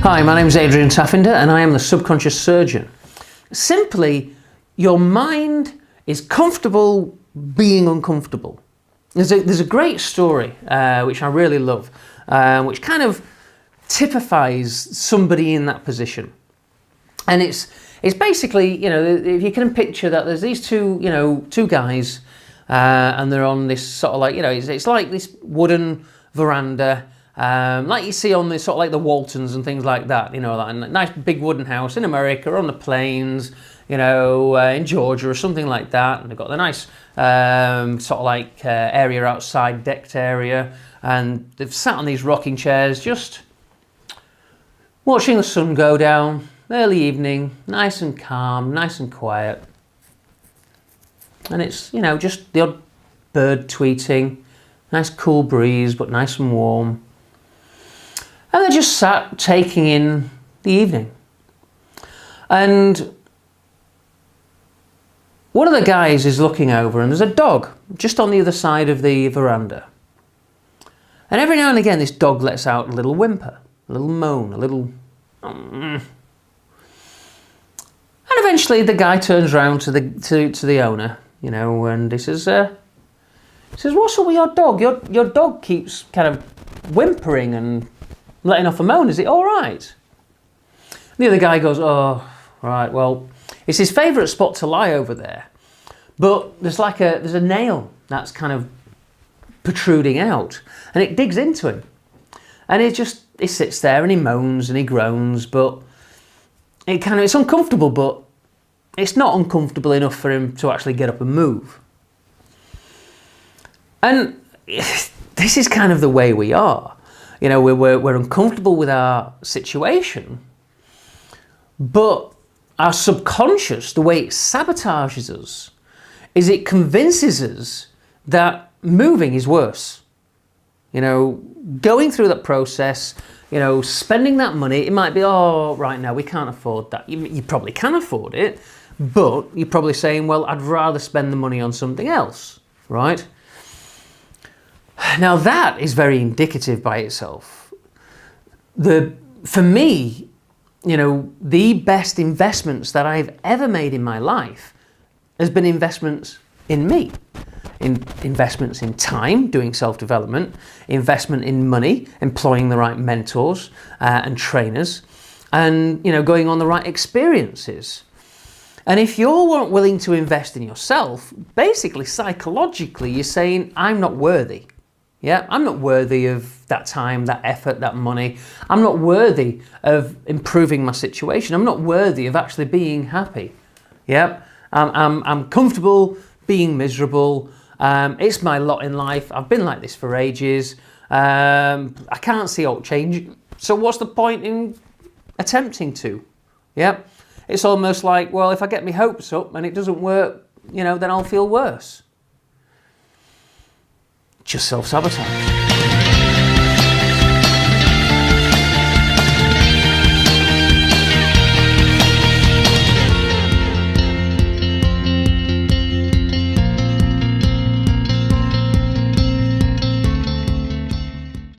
Hi, my name is Adrian Taffinder and I am the subconscious surgeon. Simply, your mind is comfortable being uncomfortable. There's a great story which I really love, which kind of typifies somebody in that position. And it's basically, you know, if you can picture that there's these two guys and they're on this sort of like, you know, it's like this wooden veranda, like you see on the sort of like the Waltons and things like that, you know, like a nice big wooden house in America or on the plains, you know, in Georgia or something like that. And they've got the nice sort of like area outside, decked area, and they've sat on these rocking chairs just watching the sun go down, early evening, nice and calm, nice and quiet. And it's, you know, just the odd bird tweeting, nice cool breeze, but nice and warm. And they just sat taking in the evening. And one of the guys is looking over and there's a dog just on the other side of the veranda. And every now and again this dog lets out a little whimper, a little moan, a little... And eventually the guy turns around to the owner, you know, and he says, "What's up with your dog? Your dog keeps kind of whimpering and letting off a moan. Is it all right?" The other guy goes, "Oh, right. Well, it's his favourite spot to lie over there, but there's a nail that's kind of protruding out, and it digs into him, and he sits there and he moans and he groans, but it's uncomfortable, but it's not uncomfortable enough for him to actually get up and move." And this is kind of the way we are. You know, we're uncomfortable with our situation, but our subconscious, the way it sabotages us, is it convinces us that moving is worse. You know, going through that process, you know, spending that money, it might be, "Oh, right now we can't afford that." You probably can afford it, but you're probably saying, "Well, I'd rather spend the money on something else," right? Now that is very indicative by itself. For me, you know, the best investments that I've ever made in my life has been investments in me. Investments in time, doing self-development, investment in money, employing the right mentors and trainers, and, you know, going on the right experiences. And if you're willing to invest in yourself, basically psychologically you're saying, "I'm not worthy. Yeah, I'm not worthy of that time, that effort, that money. I'm not worthy of improving my situation. I'm not worthy of actually being happy. Yeah, I'm comfortable being miserable. It's my lot in life. I've been like this for ages. I can't see it changing. So what's the point in attempting to?" Yeah, it's almost like, well, if I get my hopes up and it doesn't work, you know, then I'll feel worse. Just self-sabotage.